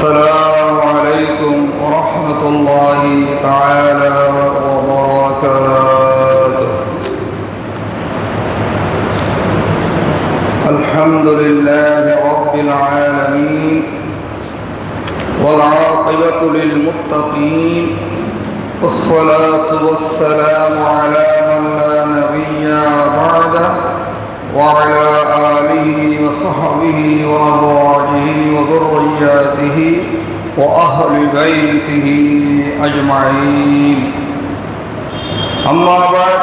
السلام عليكم ورحمة الله تعالى وبركاته. الحمد لله رب العالمين والعاقبة للمتقين والصلاة والسلام على من لا نبي بعده وعلى آله وصحبه وأزواجه وذرياته وأهل بيته أجمعين. أما بعد،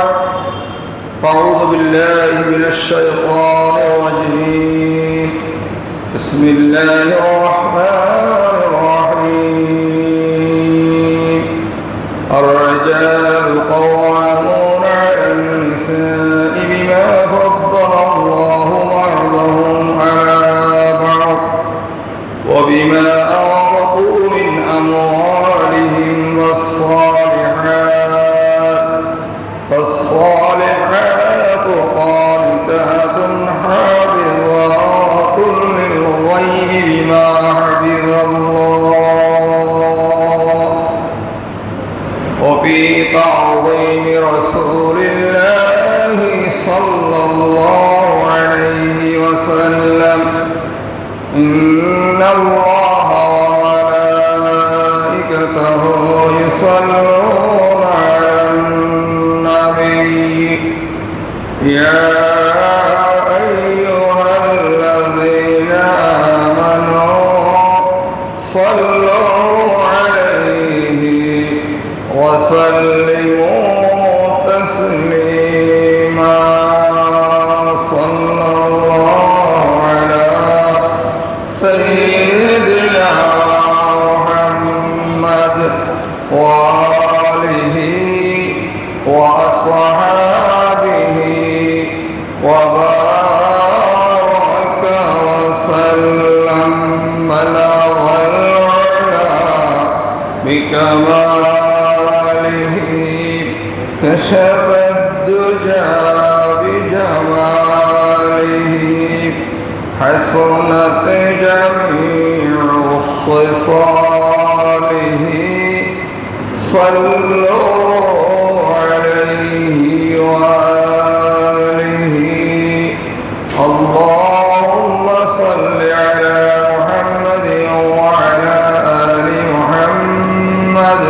أعوذ بالله من الشيطان الرجيم. بسم الله الرحمن الرحيم. الرجال قوامون على النساء بما فضل الله بعضهم على بعض وبما أنفقوا من أموالهم فالصالحات قانتات حافظات للغيب بما حفظ الله. وفي تعظيم رسول الله صلى الله عليه وسلم: إن الله وملائكته يصلون على النبي يا أيها الذين آمنوا صلوا عليه وسلموا تسليما. صلى الله على سيدنا محمد وآله وأصحابه وبارك وسلم. بلغ العلا بكماله كشف الدجى بجماله حسنت جميع خصاله. صلوا عليه وآله. اللهم صل على محمد وعلى آل محمد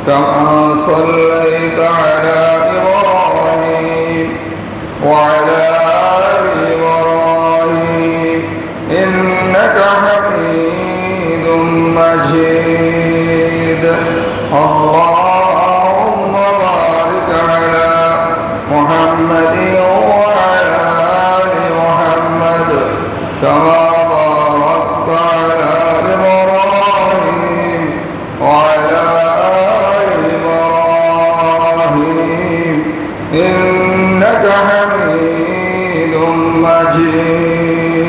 كما صليت على إبراهيم وعلى آل إبراهيم إنك حميد مجيد. اللهم بارك على محمد وعلى آل محمد كما باركت على إبراهيم وعلى آل إبراهيم إنك حميد مجيد.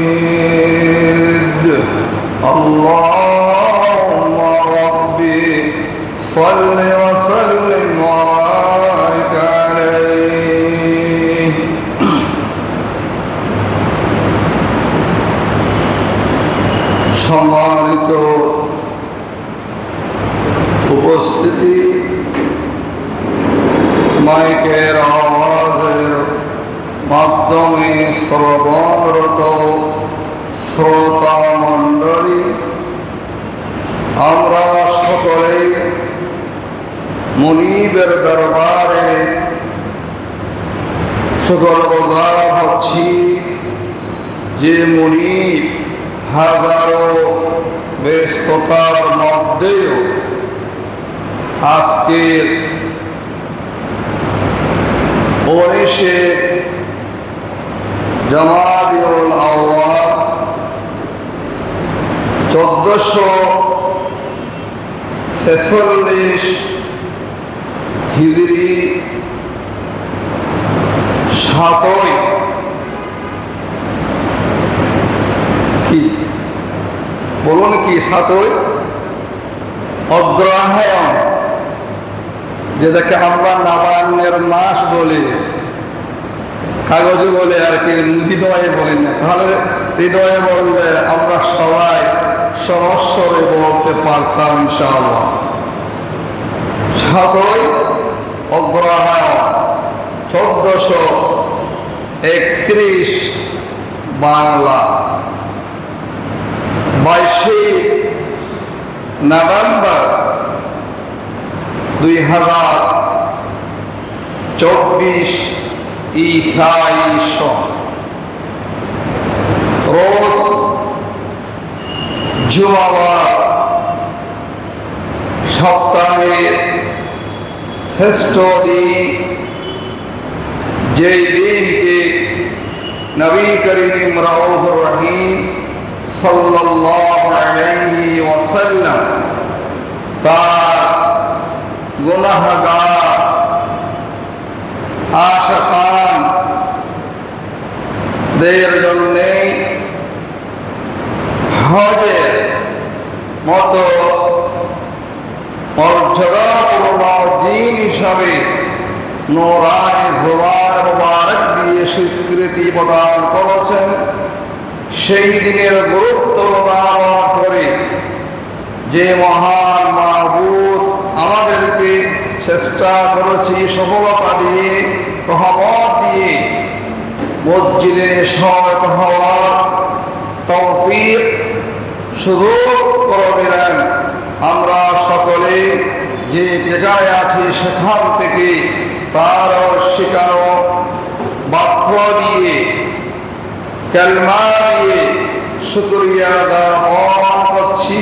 اللهم ربي صل وسلم وبارك عليه. সম্মানিত উপস্থিতি, মাইকের আওয়াজের মাধ্যমে শ্রবণরত শ্রোতা মণ্ডলী, আমরা সকলেই মুনিবের দরবারে শুকরগুজার হচ্ছি যে মুনিব হাজারো ব্যস্ততার মধ্যেও আজকের 19শে জামাদিউল আউয়াল 1446 হিজরি 7ই কি বলুন কি 7ই অগ্রহায়ণ, যেটাকে আমরা নবান্নের মাস বলি, কাগজে বলে আর কি, হৃদয়ে বলি না। তাহলে হৃদয়ে বললে আমরা সবাই সমস্বরে বলতে পারতাম ইনশাআল্লাহ। 7ই অগ্রহায়ণ 1431 বাংলা, 22 নভেম্বর 2024 ঈসাই সন। রোজ জুমাবার, সপ্তাহের শ্রেষ্ঠ দিন, যেই দিনকে নবী করিম রাউফুর রহিম সাল্লাল্লাহু আলাইহি ওয়াসাল্লাম তার গুনাহগার আশিকান দের জন্য হজের মতো মর্যাদাপূর্ণ দিন হিসাবে নূরানি জুবার মুবারক দিয়ে স্বীকৃতি প্রদান করেছেন। সেই দিনের গুরুত্ব প্রদান করে যে মহান মাবুদ আমাদেরকে চেষ্টা করেছি সফলতা দিয়ে, রহমত দিয়ে মসজিদে সমবেত হওয়ার তৌফিক সুযোগ করে দিলেন। আমরা সকলে যে যেখানে আছি সেখান থেকে তার শেখানো বাক্য দিয়ে, কালমা দিয়ে শুকরিয়া জ্ঞাপন করছি।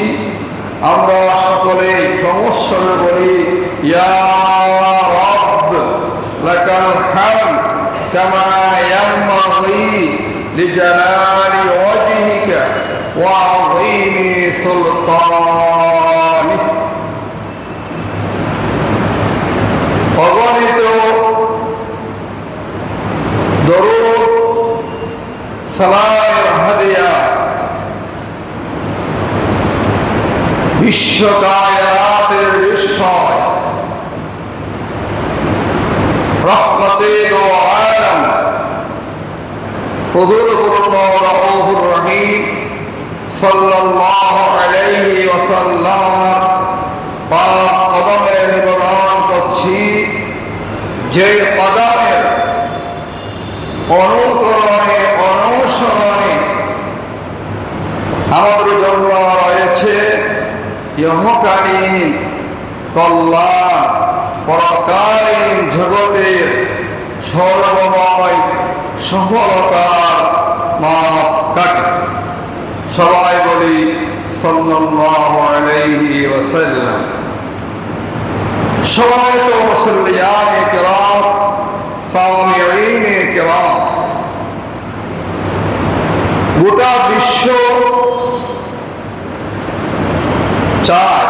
আমরা সকলে সমস্যারে বলি, ইয়া রব লাকাল হামদ কামা ইয়ানবাগি লিজালালি ওয়াজহিকা ওয়া আযীমি সুলতানিক। অগণিত দরুদ সালামের হাদিয়া বিশ্ব কায়নাতের বিস্ময়, রহমতের আলম হুজুর রাউফুর রহিম সাল্লাল্লাহু আলাইহি ওয়াসাল্লাম পাক কদমে নিবেদন করছি, যে কদমের অনুকরণে অনুসরণে আমাদের জন্য রয়েছে ইহকালীন কল্যাণ, পরকালীন জগতের সর্বময় সফলতার মাপকাঠি। সবাই বলি সাল্লাল্লাহু আলাইহি ওয়াসাল্লাম। সম্মানিত মুসল্লিয়ানে কিরাম, সামিঈনে কিরাম, গোটা বিশ্ব চায়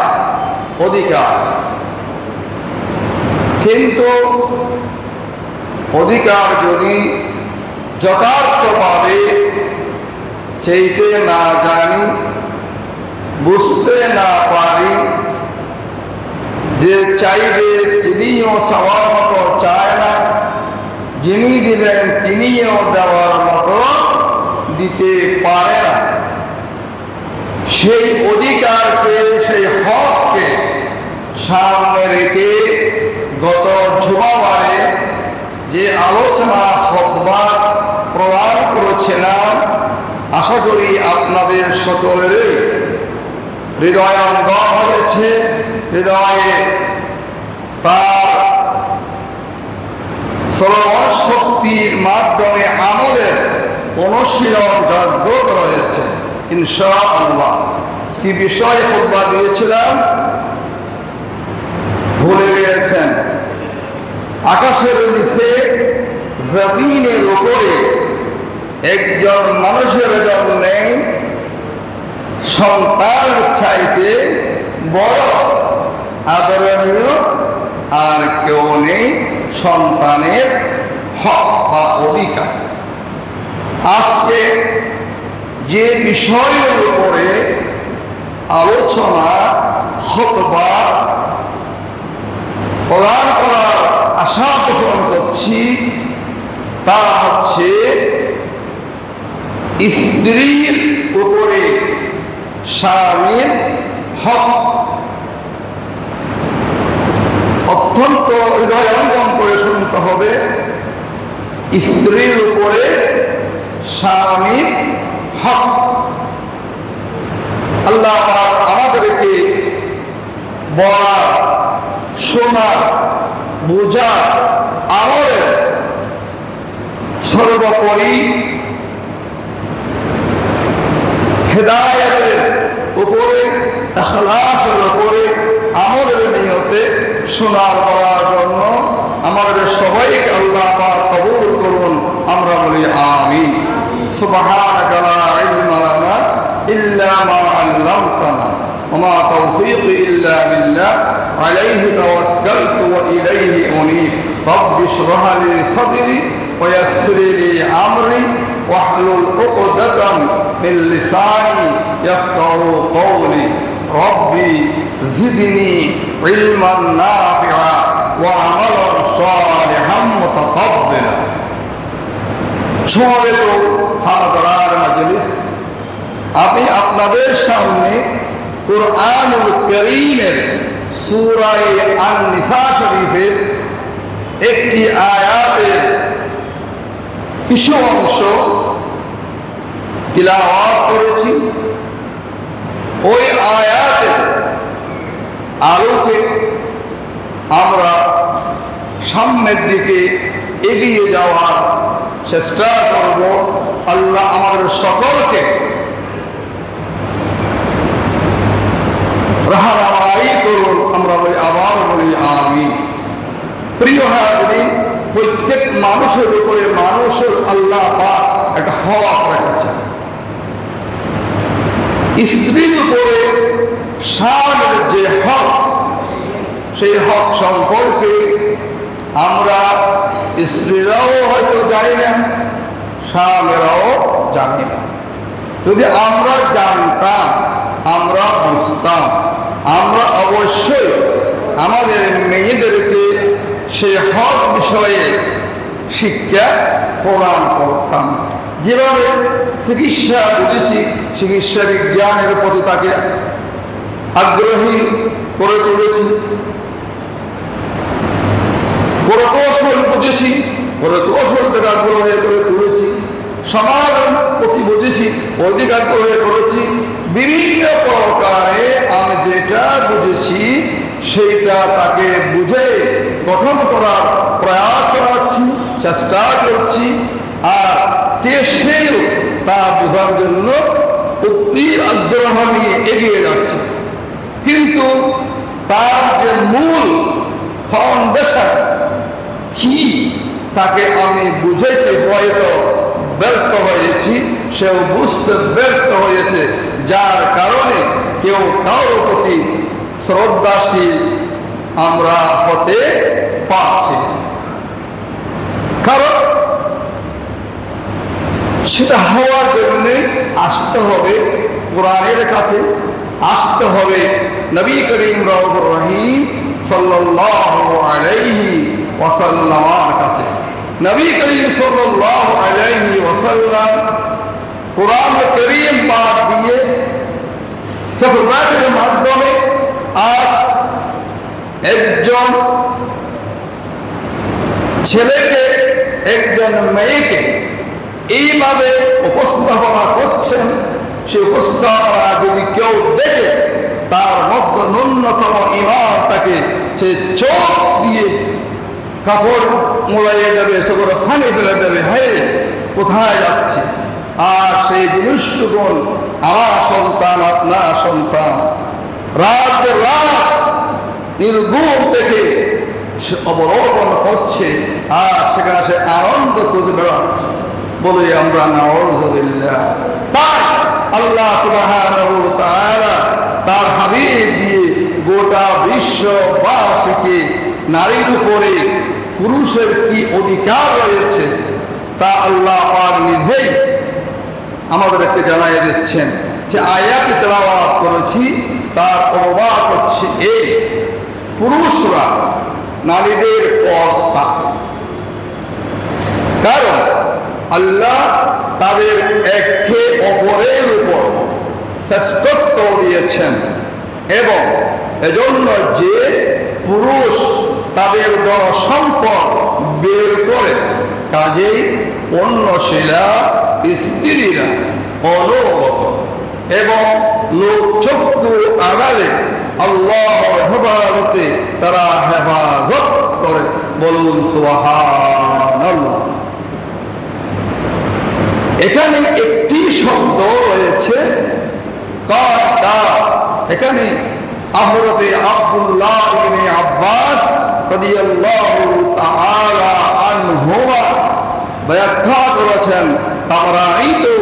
অধিকার, কিন্তু অধিকার যদি যথার্থভাবে চাইতে না জানি, বুঝতে না পারি, যে চাইবে তিনিও চাওয়ার মতো চায় না, যিনি দিলেন তিনিও দেওয়ার মতো দিতে পারে না, সেই অধিকারকে, সেই হককে সামনে রেখে গত জুমাবারে যে আলোচনা খুতবা প্রদান করেছিলাম, আশা করি আপনাদের সকলের হৃদয়ঙ্গম হয়েছে, হৃদয়ে তার শ্রবণ শক্তির মাধ্যমে আমলের অনুশীলন জাগ্রত রয়েছে ইনশাআল্লাহ। কি বিষয়ে খুতবা দিয়েছিলাম ভুলে গিয়েছেন? আকাশের নিচে জমিনের উপরে একজন মানুষের জন্য সন্তানের চাইতে বড় আদরণীয় আর কেউ নেই সন্তানের হক বা অধিকার। আজকে যে বিষয়ের উপরে আলোচনা খুতবা প্রদান করার আশা পোষণ করছি, তা হচ্ছে স্ত্রীর উপরে স্বামীর হক অত্যন্ত হৃদয়ঙ্গম করে শুনতে হবে। স্ত্রীর উপরে স্বামীর হক। আল্লাহ পাক আমাদেরকে বলা, শোনা, বোঝা, আমলের সর্বোপরি হেদায়েতের উপরে, ইখলাসের উপরে, আমলের নিয়তে শোনার বলার জন্য আমাদের সবাইকে আল্লাহ পাক কবুল করুন। আমরা বলি আমিন। সুবহানাকা লা ইলমা লানা ইল্লা মা আল্লামতানা ওয়া মা তাওফীকি ইল্লা বিল্লাহ আলাইহি তাওয়াক্কালতু ওয়া ইলাইহি উনীব। রব্বি ইশরাহ লি সাদরি ওয়া ইয়াসসির লি আমরি ওয়াহলুল উকদাতাম মিন লিসানি ইয়াফকাহু কওলি। রব্বি জিদনি ইলমান নাফিআ ওয়া আমালান সালিহান মুতাকাব্বালা। সমবেত হাজরার মজলিস, আমি আপনাদের সামনে কুরআনুল কারীমের সূরা আন-নিসা শরীফের একটি আয়াতের কিছু অংশ তিলাওয়াত করেছি। ওই আয়াতের আলোকে আমরা সামনের দিকে এগিয়ে যাওয়ার চেষ্টা করব। আল্লাহ আমাদের সকলকে রাহনামাই করুন। আমরা বলি, আবার বলি আমিন। প্রিয় হাজরিন, প্রত্যেক মানুষের উপরে মানুষের আল্লাহ পাক একটা হক রেখেছেন। স্ত্রীর উপরে স্বামীর যে হক, সেই হক সম্পর্কে আমরা স্ত্রীরাও হয়তো জানি না, স্বামীরাও জানি না। যদি আমরা জানতাম, আমরা বুঝতাম, আমরা অবশ্যই আমাদের মেয়েদেরকে সেই হক বিষয়ে শিক্ষা প্রদান করতাম। যেভাবে চিকিৎসা বুঝেছি, চিকিৎসা বিজ্ঞানের প্রতি তাকে আগ্রহী করে তুলেছি। প্রকৌশল বুঝেছি, প্রকৌশল থেকে আগ্রহী করে তুলেছি। সমাজ প্রতি বুঝেছি, অধিক আগ্রহী করেছি। বিভিন্ন প্রকারে আমি যেটা বুঝেছি সেইটা তাকে বুঝে গঠন করার প্রয়াস চালাচ্ছি, চেষ্টা করছি। আর সেও তা বোঝার জন্য অতি আগ্রহ নিয়ে এগিয়ে যাচ্ছে। কিন্তু তার যে মূল ফাউন্ডেশন কি, তাকে আমি বুঝাইতে হয়তো ব্যর্থ হয়েছি, সেও বুঝতে ব্যর্থ হয়েছে। যার কারণে কেউ কারোর প্রতি শ্রদ্ধাশীল আমরা হতে পারছি। কারণ সেটা হওয়ার জন্য আসতে হবে কোরআনের কাছে, আসতে হবে নবী করিম রাউফুর রহিম সাল্লাল্লাহু আলাইহি ওয়াসাল্লামের কাছে। নবী করিম সাল্লাল্লাহু আলাইহি ওয়াসাল্লাম কোরআন কারীম পাঠ দিয়ে সফরের মাধ্যমে আজ একজন ছেলেকে, একজন মেয়েকে এইভাবে উপস্থাপনা করছেন। সেই উপস্থাপনা যদি কেউ দেখে, তার মধ্যে ন্যূনতম ঈমান তাকে সে চোখ দিয়ে কাপড় মোড়াইয়ে যাবে, সেগুলো ফানে ফেলে দেবে, হ্যাঁ কোথায় যাচ্ছে। আর সেই জিনিসটুকুন আমার সন্তান, আপনার সন্তান রাত রাত নির্ঘুম থেকে সে অবলোকন করছে, আর সেখানে সে আনন্দ খুঁজে বেড়াচ্ছে। বলে আমরা নাউযুবিল্লাহ। তাই আল্লাহ সুবহানাহু ওয়া তাআলা তার হাবিব দিয়ে গোটা বিশ্ববাসীকে নারীর উপরে পুরুষের কি অধিকার রয়েছে তা আল্লাহ পাক নিজেই আমাদেরকে জানিয়ে দিচ্ছেন। যে আয়াত তেলাওয়াত করেছি তার অনুবাদ হচ্ছে এই: পুরুষরা নারীদের কর্তা, কারণ আল্লাহ তাদের একে অপরের উপর শ্রেষ্ঠত্ব দিয়েছেন। এবং এজন্য যে পুরুষ তাদের সম্পদ বের করে, কাজেই অন্যশীলা স্ত্রীরা অনুগত এবং লোকচক্ষু আড়ালে আল্লাহর হেফাজতে তারা হেফাজত করে। বলুন সুবহানাল্লাহ। এখানে একটি শব্দ রয়েছে কাদা। এখানে হযরত আব্দুল্লাহ ইবনে আব্বাস রাদিয়াল্লাহু তাআলা আনহুমা ব্যাখ্যা করেছেন, তাবরানীতে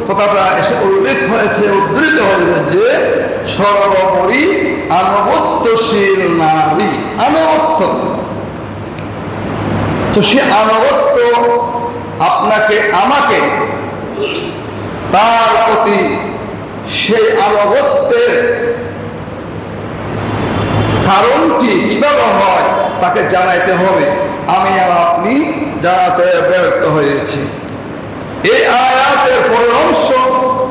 কথাটা এসে উল্লেখ হয়েছে, উদ্ধৃত হয়েছে যে সর্বোপরি আনুগত্যশীল নারী, আনুগত্য। তো সে আনুগত্য আপনাকে আমাকে তার প্রতি সেই আনুগত্যের কারণটি কিভাবে হয় তাকে জানাইতে হবে। আমি আর আপনি জানাতে ব্যর্থ হয়েছি। এই আয়াতের পরামর্শ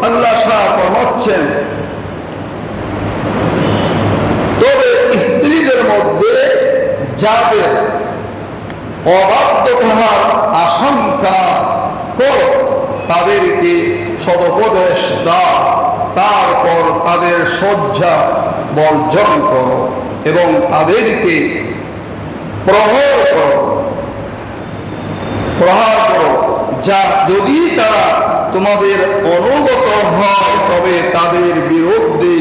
আল্লাহ ফরমাচ্ছেন, তবে স্ত্রীদের মধ্যে যাদের অবাধ্যতার আশঙ্কা করো তাদেরকে সদুপদেশ দাও, তারপর তাদের শয্যা বর্জন করো এবং তাদেরকে প্রহার করো। যা যদি তারা তোমাদের অনুগত হয় তবে তাদের বিরুদ্ধে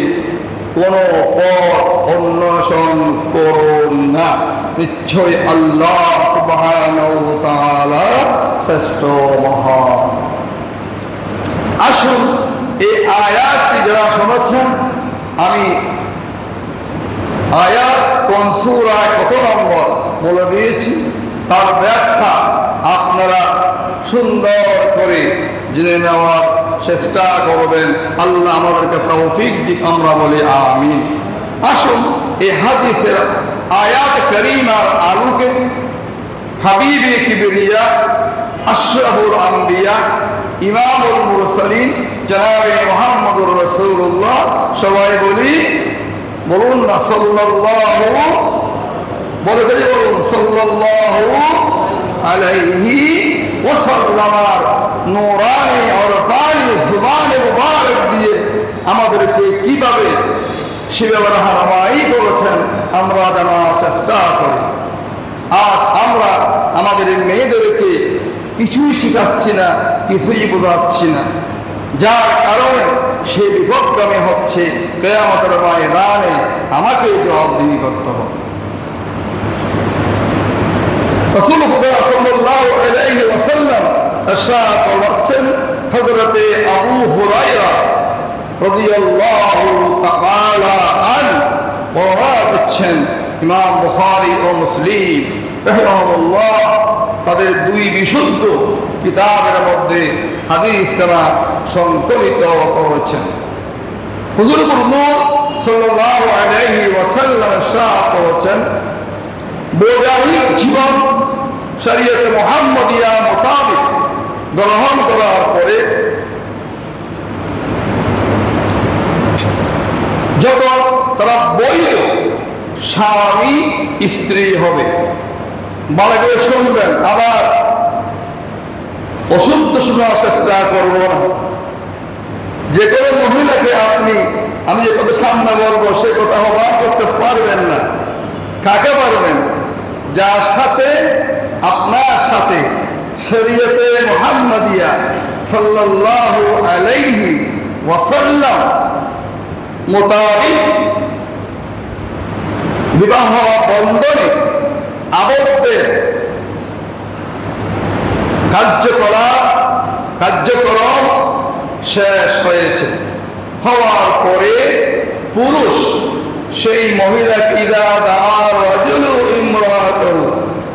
কোনো পথ অন্বেষণ করো না। নিশ্চয় আল্লাহ সুবহানাহু ওয়া তাআলা শ্রেষ্ঠ মহান। আসুন এই আয়াতটি যারা শুনেছেন, আমি আয়াত কোন সূরায় কত নম্বর বলে দিয়েছি, তার ব্যাখ্যা আপনারা সুন্দর করে জেনে নেওয়ার চেষ্টা করবেন। আল্লাহ আমাদেরকে তৌফিক দিক, আমরা বলি আমিন। আসুন এই হাদিসের আয়াত কারীমার আলোকে হাবিবে কিবরিয়া আশরাফুল আম্বিয়া ইমামুল মুরসালিন জনাবে মুহাম্মদুর রাসূলুল্লাহ, সবাই বলুন না সাল্লাল্লাহু, বলুন সাল্লাল্লাহু আলাইহি ওয়াসাল্লামার নূরানি ওরফানি জুবানে মুবারক দিয়ে আমাদেরকে কিভাবে সেভাবে রাহনামাই করেছেন আমরা জানার চেষ্টা করি। আজ আমরা আমাদের মেয়েদেরকে কিছুই শিখাচ্ছি না, কিছুই বোঝাচ্ছি না, যার কারণে সে বিপদগামী হচ্ছে। কিয়ামতের ময়দানে আমাকে জবাবদিহি করতে হবে। রাসূল খুদা সাল্লাল্লাহু আলাইহি ওয়াসাল্লাম ইরশাদ করছেন, হযরতে আবু হুরায়রা রাদিয়াল্লাহু তাআলা আনহু বর্ণনা করছেন, ইমাম বুখারী ও মুসলিম রাহিমাহুল্লাহ তাদের দুই বিশুদ্ধ কিতাবের মধ্যে হাদিস তারা সংকলিত করেছেন। হুজুর নূর সাল্লাল্লাহু আলাইহি ওয়াসাল্লাম ইরশাদ করেছেন, বৈবাহিক জীবন শরীয়ত মুহাম্মদিয়া মোতাবেক গ্রহণ করার পরে যখন তারা বৈধ স্বামী স্ত্রী হবে, ভালো করে শুনবেন, আবার অশুদ্ধ শোনার চেষ্টা করবো না। যে কোনো মহিলাকে আমি যে কথা সামনে বলবো সে কথা হবার করতে পারবেন না। কাকে পারবেন? যার সাথে আপনার সাথে শরীয়তে মুহাম্মাদিয়া সাল্লাল্লাহু আলাইহি ওয়াসাল্লাম মোতাবেক বিবাহ বন্ধনে আবদ্ধের কার্যক্রম শেষ হয়েছে। হওয়ার পরে পুরুষ সেই মহিলাকে ইদা দাআ রাজুলু ইমরাতাহু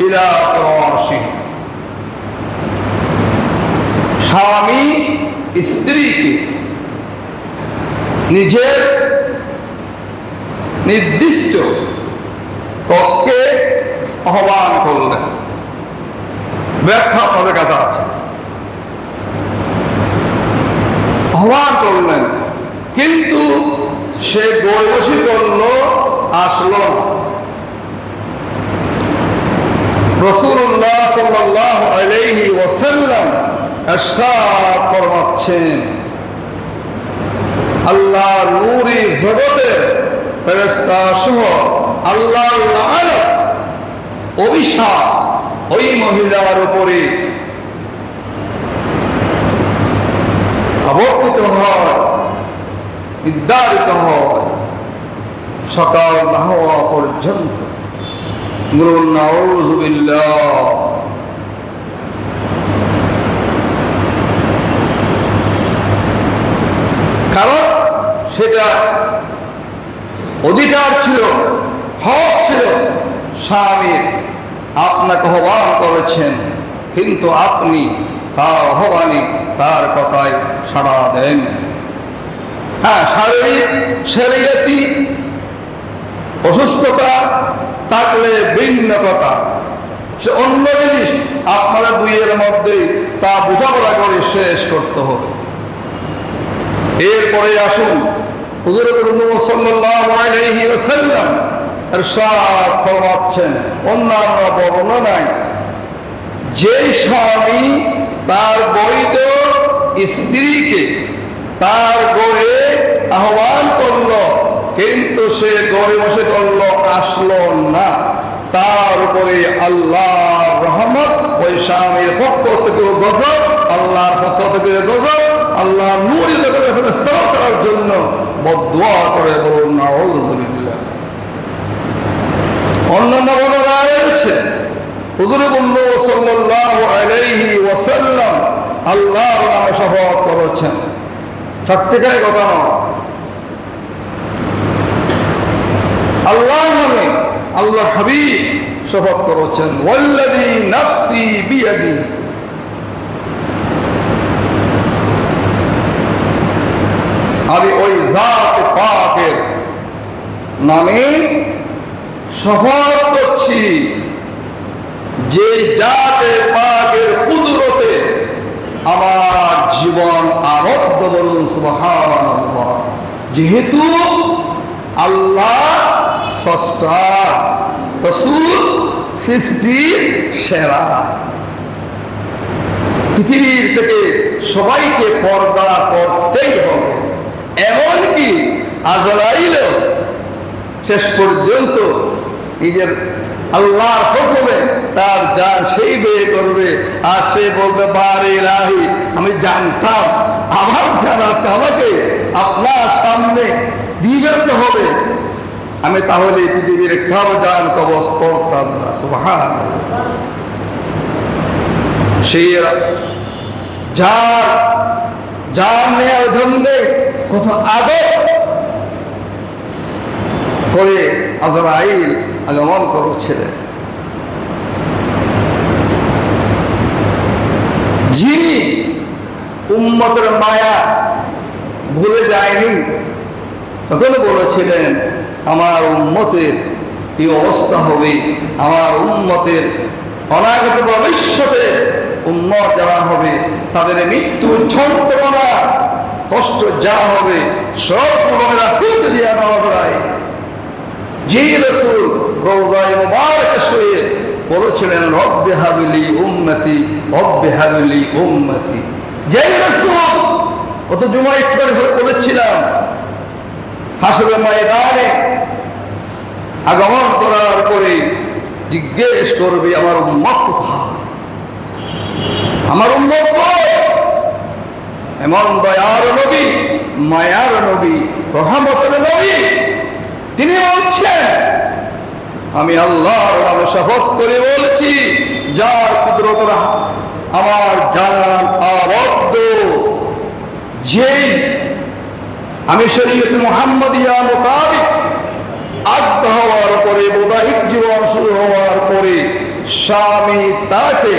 ইলা ফিরাশিহি, স্বামী স্ত্রীকে নিজের নির্দিষ্ট কক্ষে আহ্বান করলেন। ব্যাখ্যা আপনাদের কাছে আছে। আহ্বান করলেন, কিন্তু সে গড়বসি করলো, আসলো না। রাসূলুল্লাহ সাল্লাল্লাহু আলাইহি ওয়াসাল্লাম ইরশাদ ফরমাচ্ছেন, আল্লাহ নূরি জগতের ফেরেশতা সহ আল্লাহর লানত, অভিশাপ ওই মহিলার উপরে আবর্তিত হয়, নির্ধারিত হয় সকাল না হওয়া পর্যন্ত। নাউযু বিল্লাহ। কারণ সেটা অধিকার ছিল, হক ছিল স্বামীর, আপনাকে আহ্বান করেছেন, কিন্তু আপনি তার আহ্বানে, তার কথায় সাড়া দেন। হ্যাঁ, শারীরিক শরীয়তি অসুস্থতা থাকলে ভিন্ন কথা, সে অন্য জিনিস, আপনারা দুইয়ের মধ্যে তা বোঝাপড়া করে শেষ করতে হবে। এরপরে আসুন, হুজুর সাল্লাল্লাহু আলাইহি ওয়াসাল্লাম ইরশাদ ফরমাচ্ছেন অন্যান্য বর্ণনায়, যে স্বামী তার বৈধ স্ত্রীকে তার গড়ে আহ্বান করলো, কিন্তু সে গড়ে বসে করলো, আসলো না, তার উপরে আল্লাহর রহমত ওই স্বামীর পক্ষ থেকে গজব, আল্লাহর পক্ষ থেকে গজব, আল্লাহ নূরি ফেরেশতা করার জন্য বদদুয়া করে, বলুন নাউযু বিল্লাহ। অন্যান্য বর্ণনা রয়েছে হুজুর সাল্লাল্লাহু আলাইহি ওয়াসাল্লাম আল্লাহর নামে শপথ করেছেন, সত্যিকারের কথা নয়, আল্লাহর নামে আল্লাহ হাবিব শপথ করেছেন, ওয়াল্লাযী নাফসি বিয়াদি, আমি ওই জাত পাকের নামে শপথ করছি, যে জাতে পাকের কুদরতে আমার জীবন আবদ্ধ, বলুন সুবহানাল্লাহ। যেহেতু আল্লাহ স্রষ্টা, রাসূল সৃষ্টির সেরা, পৃথিবীর থেকে সবাইকে পর্দা করতেই হবে, এমনকি আজরাইলও শেষ পর্যন্ত নিজের আল্লাহর হুকুমে তার জান সেই বিয়ে করবে, আর সে বলবে বারে ইলাহি, আমি জানতাম আমার জান আজকে আমাকে আপনার সামনে দিবেন হবে, আমি তাহলে পৃথিবীর কারো জান কবজ করতাম না। সুবহানাল্লাহ। সেই যার জান নেওয়ার জন্য কত আদর করে আজরাইল আগমন করেছিলেন, যিনি উম্মতের মায়া ভুলে যায়নি, তখন বলেছিলেন আমার উম্মতের কি অবস্থা হবে, আমার উম্মতের অনাগত ভবিষ্যতে উম্মত যারা হবে তাদের মৃত্যু যন্ত্রণা কষ্ট যা হবে সব রাসূলকে দিয়ে নেওয়া হয়। যে রাসূল রওজায়ে মুবারাকে শুয়ে বলেছিলেন রব্বি হাবলি উম্মতি, রব্বি হাবলি উম্মতি, যে রাসূল কত জুমা ইফতার বলেছিলাম, হাসরের ময়দানে আগমন করার পরে জিজ্ঞেস করবে আমার উম্মত কোথায়, আমার উম্মত কই? এমন দয়ার নবী, মায়ার নবী, রহমতের নবী, তিনি বলছেন আমি আল্লাহর নামে শপথ করে বলছি, যার কুদরত আমার জান আবদ্ধ, যেই আমি শরীয়ত মুহাম্মাদিয়া মোতাবেক আবদ্ধ হওয়ার পরে, বৈবাহিক জীবন শুরু হওয়ার পরে স্বামী তাকে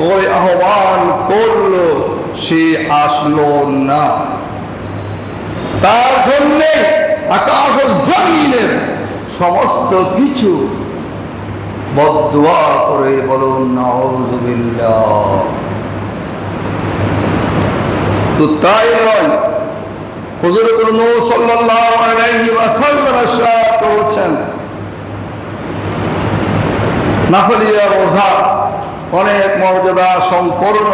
ওই আহ্বান করলো, সে আসলো না, তার জন্য আকাশ ও জমিনের সমস্ত কিছু বদদুয়া করে, বলুন নাউযু বিল্লাহ। তো তাই নয়, হুজুর নূর সাল্লাল্লাহু আলাইহি ওয়াসাল্লাম ইরশাদ করেছেন, নফলিয়া রোজা অনেক মর্যাদা সম্পন্ন।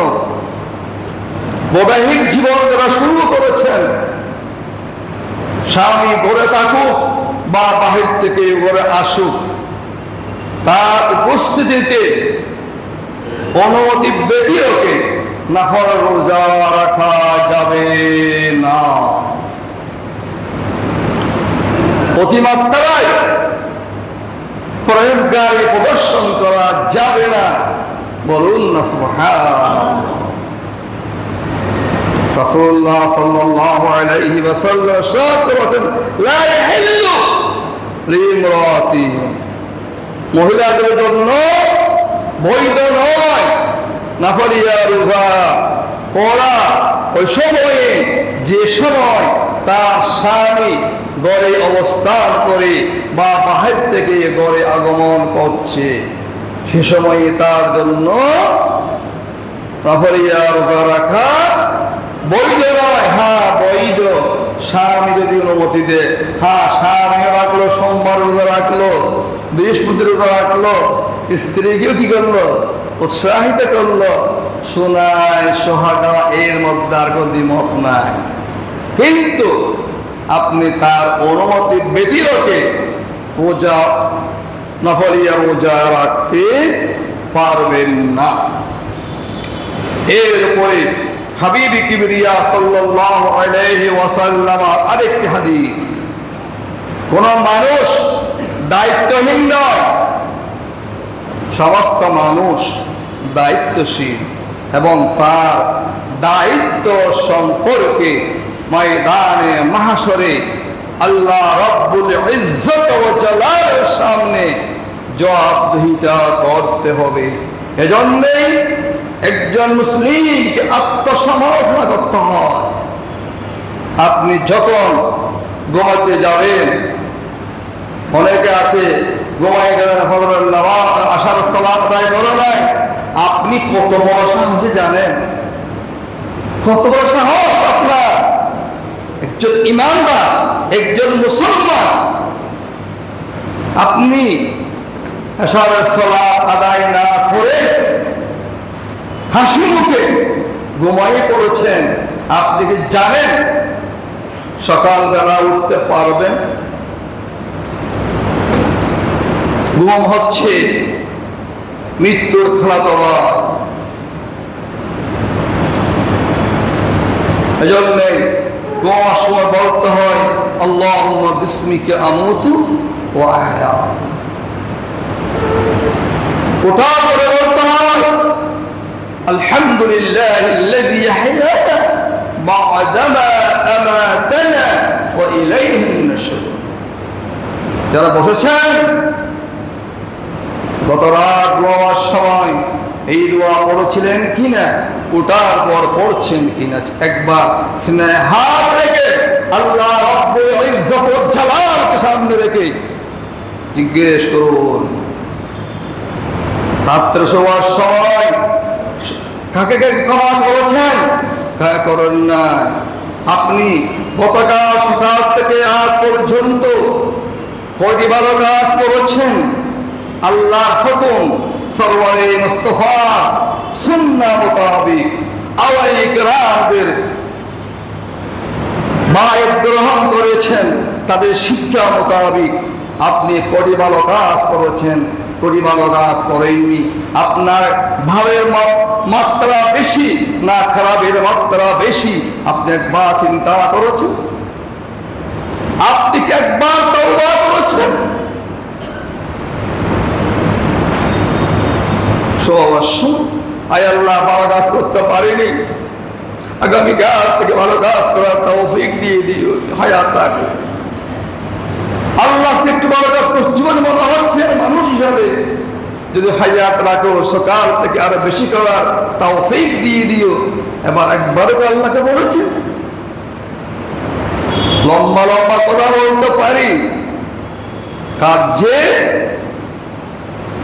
বৈবাহিক জীবন যারা শুরু করেছেন, স্বামী ঘরে থাকুক বা বাহির থেকে ঘরে আসুক, তার উপস্থিতিতে অনুমতি ব্যতীতকে নফল রোজা রাখা যাবে না। অতিমাত্রায় পরহেজগারি প্রদর্শন করা যাবে না, বলুন না সুবহানাল্লাহ। রাসূলুল্লাহ সাল্লাল্লাহু আলাইহি ওয়াসাল্লাম ইরশাদ করেছেন, লা ইয়াহিল্লু লিমরাতি, মহিলাদের জন্য বৈধ নয় নফলিয়া রোজা করা ওই সময়ে যে সময় তার স্বামী ঘরে অবস্থান করে বা বাহির থেকে ঘরে আগমন করছে, সে সময়ে তার জন্য নফলিয়া রোজা রাখা বৈধ নয়। হ্যাঁ বৈধ, স্বামী যদি অনুমতি দেয়, হ্যাঁ স্বামী রাখলো, সোমবার রোজা রাখলো, বৃহস্পতি রোজা রাখলো, স্ত্রীকেও কি করলো, উৎসাহিত করলো, শোনায় সোহাগা, এর মধ্যে আর কোনো দ্বিমত নাই। কিন্তু আপনি তার অনুমতি ব্যতিরেকে রোজা নফলিয়া রোজা রাখতে পারবেন না। এরপরে হাবিব কিবরিয়া সাল্লাল্লাহু আলাইহি ওয়াসাল্লাম আরেকটি হাদিস, কোন মানুষ দায়িত্বহীন নয়, সমস্ত মানুষ দায়িত্বশীল এবং তার দায়িত্ব সম্পর্কে ময়দানে মাহশরে আল্লাহ রাব্বুল ইজ্জত ওয়া জালালের সামনে জবাবদিহিতা করতে হবে। এজন্যই একজন মুসলিমকে আত্মসমালোচনা করতে হয়। আপনি যখন ঘুমাতে যাবেন, অনেকে আছে ঘুমায় গেলেন, ফজরের নামাজ আশার সালাত আদায় করে নাই, আপনি কত বড় সাহসে জানেন, কত বড় সাহস আপনার। একজন ইমানদার, একজন মুসলমান, আপনি আশার সালাত আদায় না করে হাসি মুখে ঘুমাইয়ে পড়েছেন, আপনি কি জানেন সকালবেলা উঠতে পারবেন? ঘুম হচ্ছে মৃত্যুর খালাতো ভাই। এজন্য ঘুমার সময় বলতে হয় আল্লাহুম্মা বিসমিকা আমুতু ওয়া আহয়া। ওঠার পরে বলতে হয় আলহামদুলিল্লাহিল্লাযী আহয়ানা বা'দামা আমাতানা ওয়া ইলাইহিন নুশুর। যারা বসেছেন গত রাত ঘুমাবার সময় এই দোয়া পড়েছিলেন কিনা, ওঠার পর পড়ছেন কিনা, একবার সিনায় হাত রেখে আল্লাহ রাব্বুল ইজ্জত ওয়া জালালকে সামনে রেখে জিজ্ঞেস করুন। রাত্রে শোয়ার সময় কাকে কাকে ক্ষমা করেছেন, কাকে করেন না? আপনি গতকাল সকাল থেকে আজ পর্যন্ত কয়টি ভালো কাজ করেছেন? আল্লাহর হুকুম, সরওয়ারে মুস্তাফা সুন্নাহ মোতাবেক আওলায়ে কেরামদের বায়াত গ্রহণ করেছেন, তাদের শিক্ষা মোতাবেক আপনি কয়টি ভালো কাজ করেছেন, কয়টি ভালো কাজ করেননি? আপনার ভাবের মাত্রা বেশি না খারাপের মাত্রা বেশি, আপনি একবার চিন্তা করেছেন? আপনি কি একবার তওবা করেছেন? অবশ্য আয় আল্লাহ ভালো কাজ করতে পারিনি, আগামীকাল থেকে ভালো কাজ করার তৌফিক দিয়ে দিও, হায়াত থাকলে আল্লাহকে একটু ভালো কাজ করছি বলে মনে হচ্ছে মানুষ হিসাবে, যদি হায়াত রাখো সকাল থেকে আরো বেশি করার তৌফিক দিয়ে দিও। এবার একবারও আল্লাহকে বলেছে? লম্বা লম্বা কথা বলতে পারি, কাজে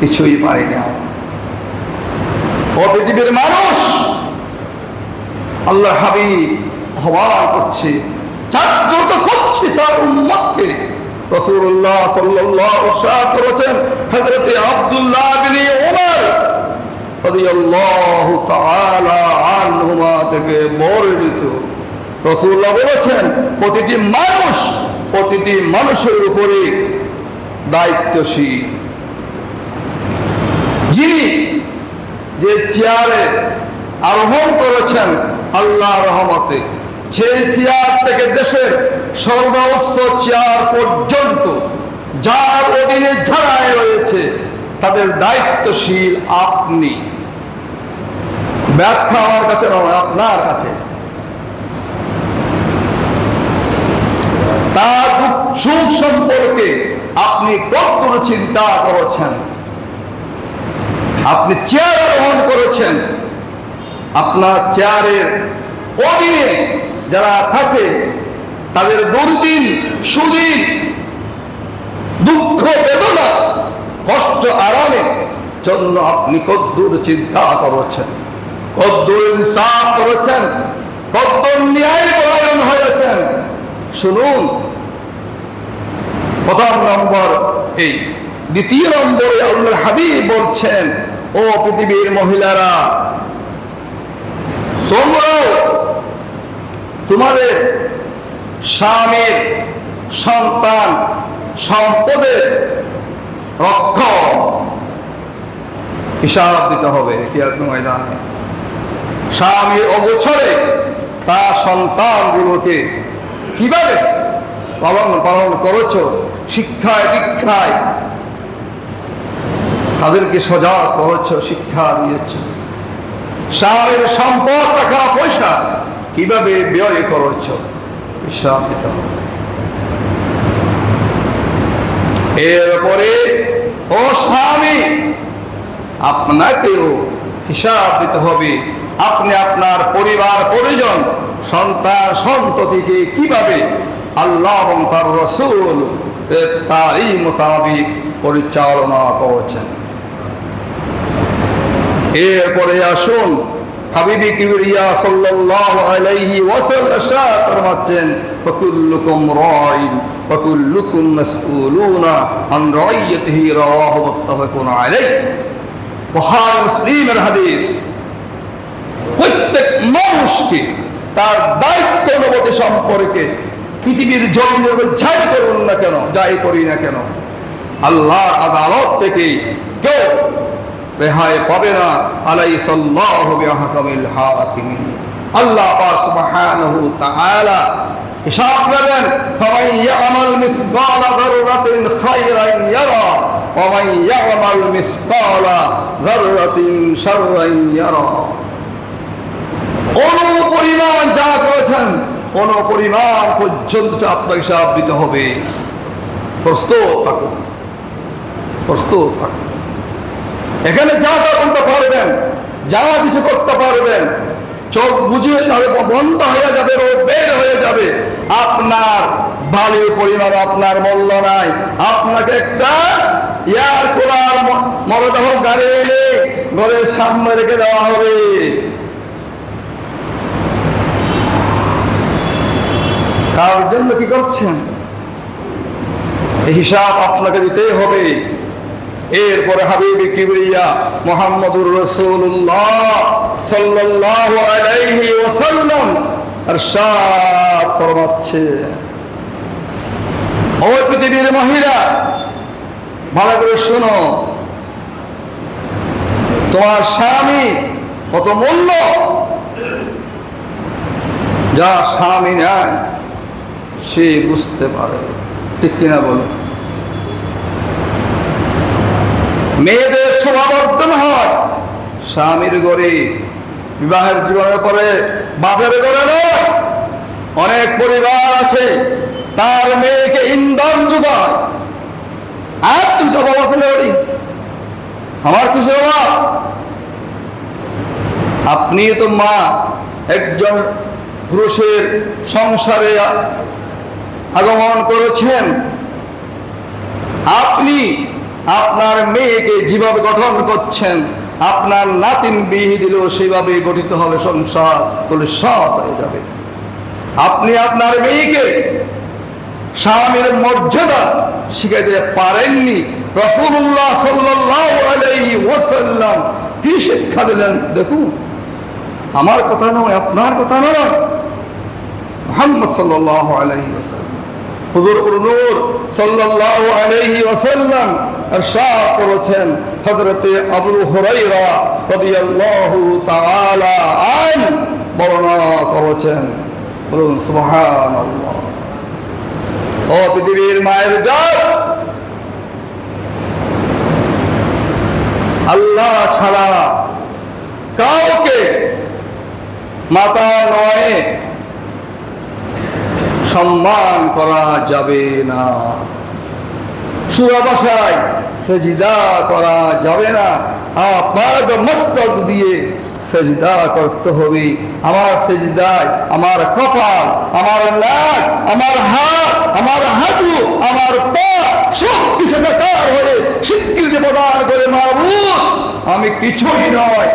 কিছুই পারি না। ও পৃথিবীর মানুষ, আল্লাহর হাবিব আহ্বান করছে জাগ্রত করছি তার উম্মতকে। রাসূলুল্লাহ সাল্লাল্লাহু আলাইহি ওয়াসাল্লাম করেছেন হযরত আব্দুল্লাহ ইবনে উমর রাদিয়াল্লাহু তাআলা আনহুমা থেকে বর্ণিত, রাসূলুল্লাহ বলেছেন প্রতিটি মানুষের উপরে দায়িত্বশীল। যিনি যে চেয়ারে আরোহণ করেছেন আল্লাহর রহমতে, সেই চেয়ার থেকে দেশের সর্বোচ্চ চেয়ার পর্যন্ত যার অধীনে যারা রয়েছে তাদের দায়িত্বশীল আপনি। ব্যাখ্যা আমার কাছে নয়, আপনার কাছে। তার দুঃখ সুখ সম্পর্কে আপনি কতটুকু চিন্তা করেছেন? আপনি চেয়ার আরোহণ করেছেন, আপনার চেয়ারের অধীনে যারা থাকে তাদের দুর্দিন সুদিন দুঃখ বেদনা কষ্ট আরামের জন্য আপনি কতদূর চিন্তা করেছেন, কতদূর ইনসাফ করেছেন, কতদূর ন্যায় পরায়ণ হয়েছেন। শুনুন, প্রথম নম্বর এই। দ্বিতীয় নম্বরে আল্লাহর হাবিব বলছেন, ও পৃথিবীর মহিলারা, তোমরাও তোমাদের স্বামীর সন্তান সম্পদের রক্ষক। হিসাব দিতে হবে কিয়ামতের ময়দানে। স্বামীর অগোচরে তার সন্তানগুলোকে কিভাবে পালন করেছো, শিক্ষায় দীক্ষায় তাদেরকে সজাগ করেছো, শিক্ষা দিয়েছো। স্বামীর সম্পদ টাকা পয়সা কিভাবে ব্যয় করেছো, হিসাব দিতে হবে। এরপরে ও স্বামী, আপনাকেও হিসাব দিতে হবে। আপনি আপনার পরিবার পরিজন সন্তান সন্ততিকে কিভাবে আল্লাহ এবং তার রাসূল তারই মোতাবিক পরিচালনা করেছেন। এরপরে আসুন, হাবিবি কিবরিয়া সাল্লাল্লাহু আলাইহি ওয়াসাল্লাম ইরশাদ ফরমাচ্ছেন, ফাকুল্লুকুম রাইন ওয়া কুল্লুকুম মাসউলুনা আন রাইয়াতিহি, রাওয়াহু মুত্তাফাকুন আলাইহি। বুখারী মুসলিমের হাদিস। প্রত্যেক মানুষকে তার দায়িত্ব অনুভূতি সম্পর্কে পৃথিবীর জমিনের উপর যাই করুন না কেন, যাই করি না কেন, আল্লাহর আদালত থেকে কেউ রেহাই পাবে না। আলাইসাল্লাহু বিআহকামিল হাকিমিন। আল্লাহ পাক সুবহানাহু ওয়া তাআলা হিসাব করবেন, ফামান ইয়ামাল মিসকালা যাররাতিন খায়রান ইয়ারা ওয়া মান ইয়ামাল মিসকালা যাররাতিন শাররান ইয়ারা। অনুপরিমাণ যা করেছেন অনুপরিমাণ পর্যন্ত আপনাকে হিসাব দিতে হবে। প্রস্তুত থাকুন, প্রস্তুত থাকুন। এখানে যা করতে পারবেন, যা কিছু করতে পারবেন, চোখ বুঝিয়ে যাবে, বন্ধ হয়ে যাবে, বের হয়ে যাবে। আপনার বালির পরিমাণ আপনার মূল্য নাই। আপনাকে একটা এয়ার কুলার মরদেহ গাড়ি এনে ঘরের সামনে রেখে দেওয়া হবে। কার জন্য কি করছেন, এই হিসাব আপনাকে দিতেই হবে। এরপরে হাবিবি কিবরিয়া মুহাম্মদুর রাসূলুল্লাহ সাল্লাল্লাহু আলাইহি ওয়াসাল্লাম ইরশাদ ফরমাচ্ছে, ও পৃথিবীর মহিলা, ভালো করে শোনো, তোমার স্বামী কত মূল্য, যা স্বামী নেয় সে বুঝতে পারে। ঠিক কিনা বলো? মেয়েদের শোভাবর্ধন হয় স্বামীর ঘরে, বিবাহের জীবনের পরে বাপের ঘরে নয়। অনেক পরিবার আছে তার মেয়েকে ইন্ধন যোগায়, আর তুই তো বাবা ছেলে ওরি, আমার কিসের অভাব? আপনি তো মা, একজন পুরুষের সংসারে আগমন করেছেন। আপনি আপনার মেয়েকে যেভাবে গঠন করছেন, আপনার নাতিন বিয়ে দিলেও সেভাবে গঠিত হবে, সংসার বলে সৎ হয়ে যাবে। আপনি আপনার মেয়েকে স্বামীর মর্যাদা শিখাইতে পারেননি। রাসূলুল্লাহ সাল্লাল্লাহু আলাইহি ওয়াসাল্লাম কি শিক্ষা দিলেন দেখুন। আমার কথা নয়, আপনার কথা নয়, মুহাম্মদ সাল্লাল্লাহু আলাইহি ওয়াসাল্লাম, হুজুর নূর সাল্লাল্লাহু আলাইহি ওয়াসাল্লাম ইরশাদ করেছেন। হযরতে আবু হুরায়রা রাদিয়াল্লাহু তাআলা আন বর্ণনা করেছেন। বলুন সুবহানাল্লাহ। ও পৃথিবীর মায়ের জাত, আল্লাহ ছাড়া কাউকে মাতা নয় সম্মান করা যাবে না। সূরা ভাষায় সেজদা করা যাবে না। আপনার মস্তক দিয়ে সেজদা করতে হবে। আমার সেজদায় আমার কপাল, আমার নাক, আমার হাত, আমার হাঁটু, আমার পা সব কিছু বেকার হয়ে স্বীকৃতি প্রদান করে, মাবুদ আমি কিছুই নয়,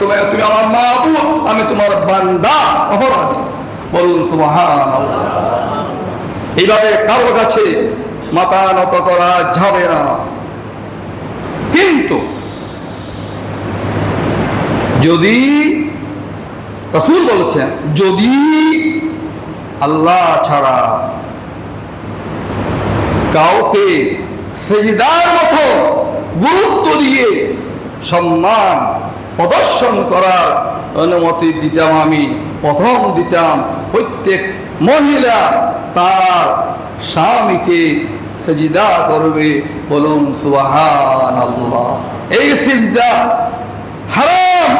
তুমি আমার মাবুদ, আমি তোমার বান্দা, অপরাধী। বলুন সুবহানাল্লাহ। এইভাবে কারো কাছে মাথা নত করা যাবে না। কিন্তু যদি রাসূল বলেছেন, যদি আল্লাহ ছাড়া কাউকে সেজদার মতো গুরুত্ব দিয়ে সম্মান প্রদর্শন করার অনুমতি দিতাম, আমি প্রথম দিতাম প্রত্যেক মহিলা তার স্বামীকে সেজদা করবে। বলুন সুবহানাল্লাহ। এই সিজদা হারাম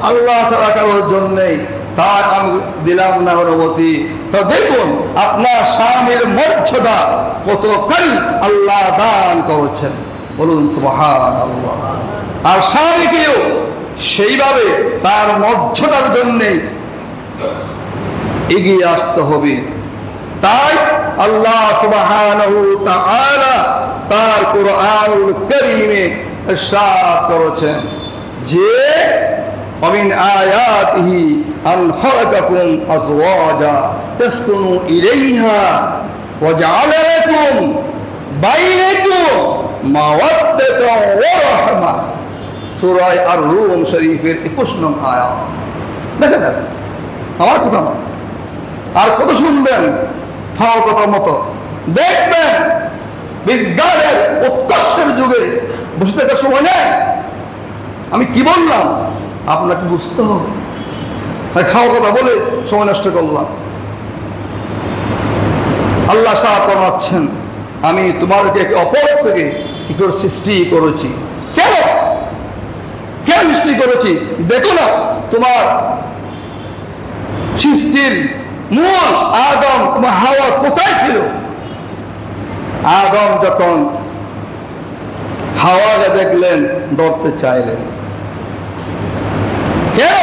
আল্লাহ ছাড়া কারোর জন্যই, তা আমি দিলাম না অনুমতি। তো দেখুন আপনার স্বামীর মর্যাদা কতখানি আল্লাহ দান করেছেন। বলুন সুবহানাল্লাহ। আর স্বামীকেও সেইভাবে তার মর্যাদার জন্যে এগিয়ে আসতে হবে। তাই আল্লাহ সুবহানাহু তাআলা তার কুরআনুল কারীমে ইরশাদ করেছেন যে ومن آياته أن خلقكم أزواجا تسكنوا إليها وجعل لكم بينكم مودة ورحمة। সূরা আর-রুম শরীফের 21 নং আয়াত। দেখেন আমার কথা না, আর কত শুনবেন ফাও কথার মতো। দেখবেন বিজ্ঞানের উৎকর্ষের যুগে বসে থাকার সময় নেই। আমি কি বললাম আপনাকে বুঝতে হবে। খাওয়ার কথা বলে সময় নষ্ট করলাম। আল্লাহ সাহেব ফরমাচ্ছেন, আমি তোমাদেরকে একে অপর থেকে কি করে সৃষ্টি করেছি। কেন কেন সৃষ্টি করেছি দেখো না। তোমার সৃষ্টির মূল আদম, তোমার হাওয়া কোথায় ছিল? আদম যখন হাওয়াকে দেখলেন ধরতে চাইলেন। কেন?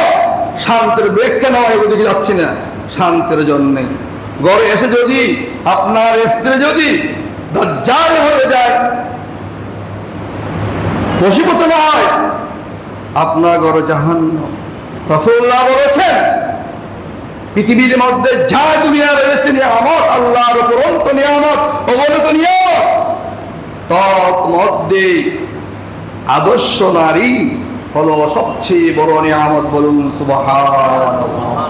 শান্তির ব্রেককে নেওয়া, এগুলিকে যাচ্ছি না, শান্তির জন্যে। ঘরে এসে যদি আপনার স্ত্রী যদি দাজ্জাল হয়ে যায়, বশীভূত না হয়, আপনার ঘরে জাহান্নাম। রাসূলুল্লাহ বলেছেন পৃথিবীর মধ্যে যা দুনিয়া রয়েছে নিয়ামত, আল্লাহর উপরন্ত নিয়ামত, অগণিত নিয়ামত, তৎ মধ্যে আদর্শ নারী হলো সবচেয়ে বড় নিয়ামত। বলুন সুবহানাল্লাহ।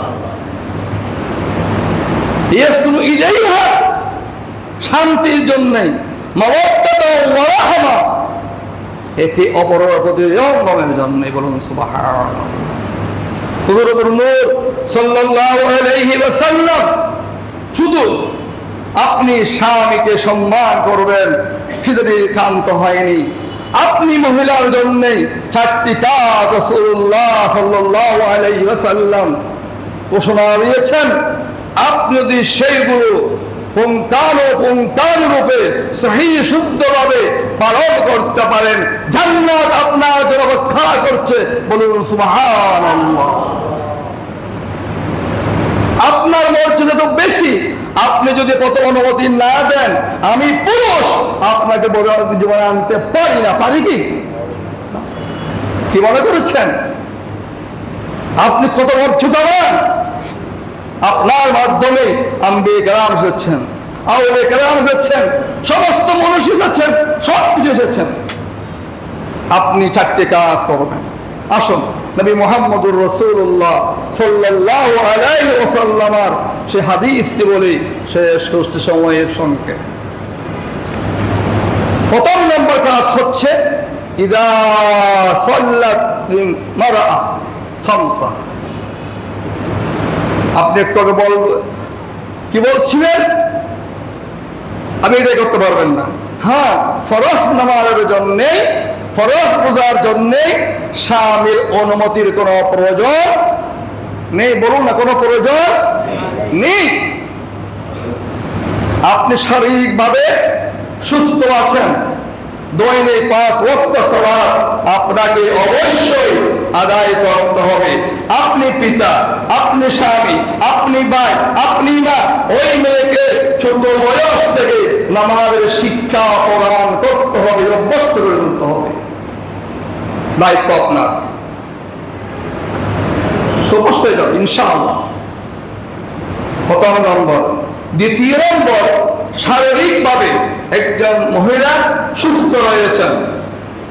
ইয়াসকুনু ইলাইহা, শান্তির জন্য, মাওয়াদ্দাতা ওয়া রাহমা, একে অপরের প্রতি অনুকম্পের জন্য। বলুন সুবহানাল্লাহ। হুজুর নূর সাল্লাল্লাহু আলাইহি ওয়াসাল্লাম শুধু আপনি স্বামীকে সম্মান করবেন সেটাতে ক্ষান্ত হয়নি। আপনি মহিলার জন্য 4টি কাজ রাসূলুল্লাহ সাল্লাল্লাহু আলাইহি ওয়াসাল্লাম ঘোষণা দিয়েছেন। আপনি যদি সেইগুলো পুঙ্খানুপুঙ্খানুরূপে সহিহ শুদ্ধভাবে পালন করতে পারেন, জান্নাত আপনার জন্য অপেক্ষা করছে। বলুন সুবহানাল্লাহ। আপনার মর্যাদা তো বেশি। আপনি যদি প্রথম অনুমতি না দেন, আমি পুরুষ আপনাকে জীবনে আনতে পারি না। পারি কি মনে করেছেন? আপনি কত মর্যাদাবান, আপনার মাধ্যমে আম্বিয়ে কেরাম এসেছেন, আউলিয়া কেরাম এসেছেন, সমস্ত মানুষ এসেছেন, সব কিছু এসেছেন। আপনি 4টি কাজ করবেন। আসুন নবী মুহাম্মদুর রাসূলুল্লাহ সাল্লাল্লাহু আলাইহি ওয়াসাল্লামের সেই হাদিসটি বলি শেষ করতে সময়ের সঙ্গে। প্রথম নম্বর কাজ হচ্ছে ইদা সাল্লাত মারআ খামসা। আপনি একটু আগে কি বলছিলেন? আমি এটা করতে পারবেন না। হ্যাঁ, ফরজ নামাজের জন্যে, ফরজ পূজার জন্যে স্বামীর অনুমতির কোনো প্রয়োজন নেই। বলুন না, কোনো প্রয়োজন নেই। আপনি শারীরিকভাবে সুস্থ আছেন, দৈনিক 5 ওয়াক্ত সালাত আপনাকে অবশ্যই আদায় করতে হবে। আপনি পিতা, আপনি স্বামী, আপনি ভাই, আপনি মা, ওই মেয়েকে ছোট বয়স থেকে নামাজের শিক্ষা প্রদান করতে হবে, অভ্যস্ত করে তুলতে হবে। দায়িত্ব আপনার। অবশ্যই যাবে ইনশাআল্লাহ। প্রথম নম্বর। দ্বিতীয় নম্বর, শারীরিকভাবে একজন মহিলা সুস্থ রয়েছেন,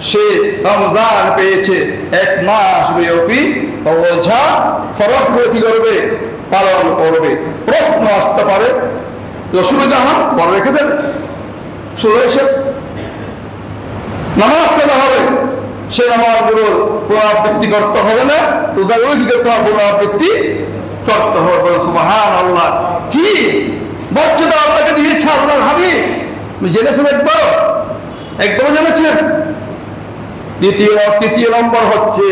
সে রমজান পেয়েছে, 1 মাস ব্যাপী রোজা ফরজ কি করবে? পালন করবে। প্রশ্ন আসতে পারে, অসুবিধা হয়, বড় রেখে দেবে, শুরু এসে নামাজ পড়া হবে, সে নামাজগুলোর পুনরাবৃত্তি করতে হবে না, রোজাগুলো কি করতে হবে? পুনরাবৃত্তি করতে হবে। সুবহানাল্লাহ। কি বক্তৃতা আপনাকে দিয়েছে আল্লাহর হাবিব, জেনেছেন? একবারও জেনেছেন? তৃতীয় নম্বর হচ্ছে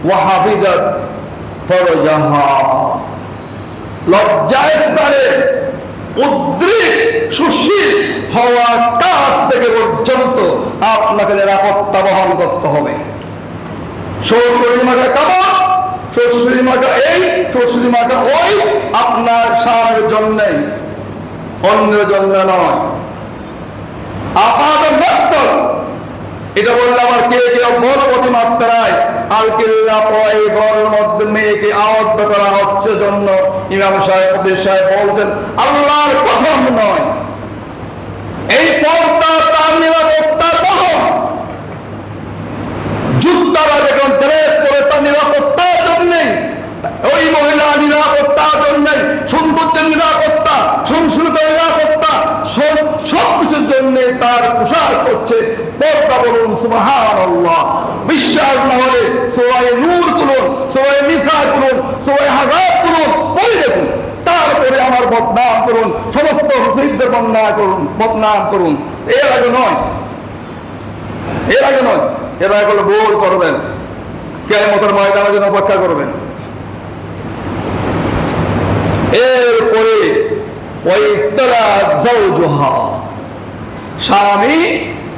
ওয়াহাফিজাত ফরজাহা। লজ্জাস্থানে উদ্রিক সুশীল হওয়ার কাজ থেকে পর্যন্ত আপনাকে নিরাপত্তা বহন করতে হবে। শ্বশুরি মাকে কেমন? শ্বশুরি মাকে এই, শ্বশুরি মাকে ওই, আপনার স্বামীর জন্যই, অন্যের জন্য নয়। আপাত বাস্তব এটা বললে আবার কে কে বড় অতিমাত্রায় আলকিল্লা পয় ঘরের মধ্যে মেয়েকে আবদ্ধ করা হচ্ছে জন্য ইমাম সাহেব বলছেন আল্লাহর কসম নয়, এই পর্দা তার নিরাপত্তার বহন। যুদ্ধারা যখন ড্রেস করে তার নিরাপত্তার জন্যে, ওই মহিলা নিরাপত্তার জন্যে, সৌন্দর্যের নিরাপত্তা, সংস্কৃতির নিরাপত্তা, সবকিছুর জন্য তার পোশাক করছে পর্দা। বলুন সুবহানাল্লাহ। বিশ্বাস না হলে সূরা নূর তুলুন, সূরা নিসা তুলুন, সূরা আহজাব তুলুন, পড়ে দেখুন, তারপরে আমার বদনাম করুন, সমস্ত হুজুরদের বদনাম করুন। এর আগে নয়, এর আগে নয়, এর আগে হলে ভুল করবেন, কিয়ামতের ময়দানে যেন অপেক্ষা করবেন। এরপরে স্বামী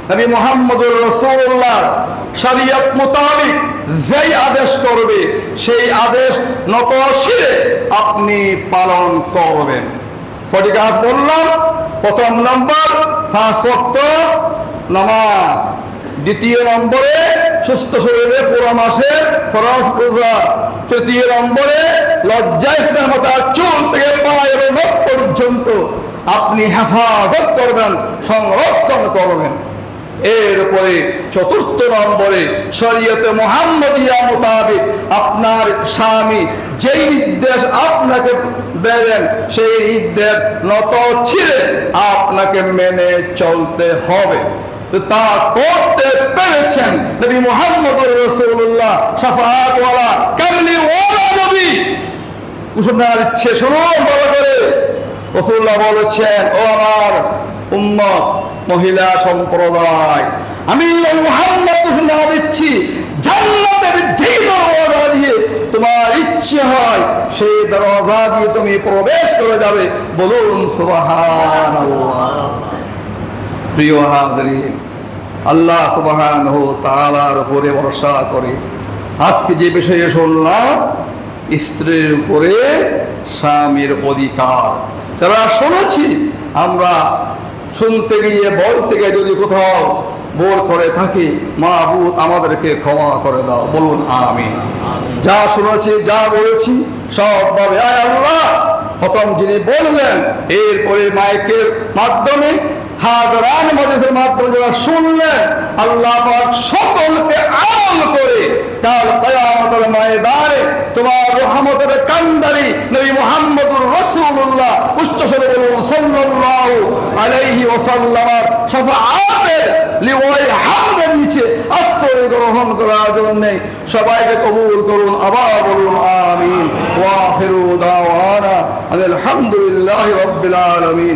নবী মুহাম্মদুর রাসূলুল্লাহ শরীয়ত মোতাবেক যেই আদেশ করবে সেই আদেশ নতশিরে আপনি পালন করবেন। কয়টি কাজ বললাম? প্রথম নম্বর 5 ওয়াক্ত নামাজ, দ্বিতীয় নম্বরে সুস্থ শরীরে পুরো মাসের ফরজ রোজা, তৃতীয় নম্বরে লজ্জাস্থানতার চুল থেকে পায়ের নখ পর্যন্ত আপনি হেফাজত করবেন, সংরক্ষণ করবেন। এরপরে চতুর্থ নম্বরে শরীয়তে মুহাম্মদিয়া মোতাবেক আপনার স্বামী যেই নির্দেশ আপনাকে দেবেন সেই নির্দেশ নত ছিঁড়ে আপনাকে মেনে চলতে হবে। তা করতে পেরেছেন নবী মুহাম্মদুর রাসূলুল্লাহ শাফাআতওয়ালা কামলিওয়ালা নবী। কুসুমনার ইচ্ছে শুনুন ভালো করে। রাসূলুল্লাহ বলেছেন, ও আমার উম্মত মহিলা সম্প্রদায়, আমি মুহাম্মদ ঘোষণা দিচ্ছি জান্নাতের যে দরজা দিয়ে তোমার ইচ্ছে হয় সেই দরজা দিয়ে তুমি প্রবেশ করে যাবে। বলুন সুবহানাল্লাহ। প্রিয় হাজরিন, আল্লাহ সুবহানাহু ওয়া তাআলার উপরে ভরসা করে আজকে যে বিষয়ে শুনলাম, স্ত্রীর উপরে স্বামীর অধিকার, যারা শুনেছি আমরা শুনতে গিয়ে বলতে গিয়ে যদি কোথাও বোর করে থাকি, মাহবুব আমাদেরকে ক্ষমা করে দাও। বলুন আমিন। যা শুনেছি, যা বলেছি সবভাবে আয় আল্লাহ খতম যিনি বললেন, এরপরে মাইকের মাধ্যমে হাজারান মজলিসের মাধ্যমে যারা শুনলেন, আল্লাহ পাক সকলকে আমল করে কাল কিয়ামতের ময়দানে তোমার রহমতের কান্ডারি নবী মুহাম্মদুর রাসূলুল্লাহ উচ্চস্বরে বলুন সাল্লাল্লাহু আলাইহি ওয়াসাল্লাম শাফাআতের লিওয়ায়ে হামদের নিচে আশ্রয় গ্রহণ করার জন্য সবাইকে কবুল করুন। আবার বলুন আমিন। ওয়া আখিরু দাওয়ানা আলহামদুলিল্লাহি রাব্বিল আলামিন।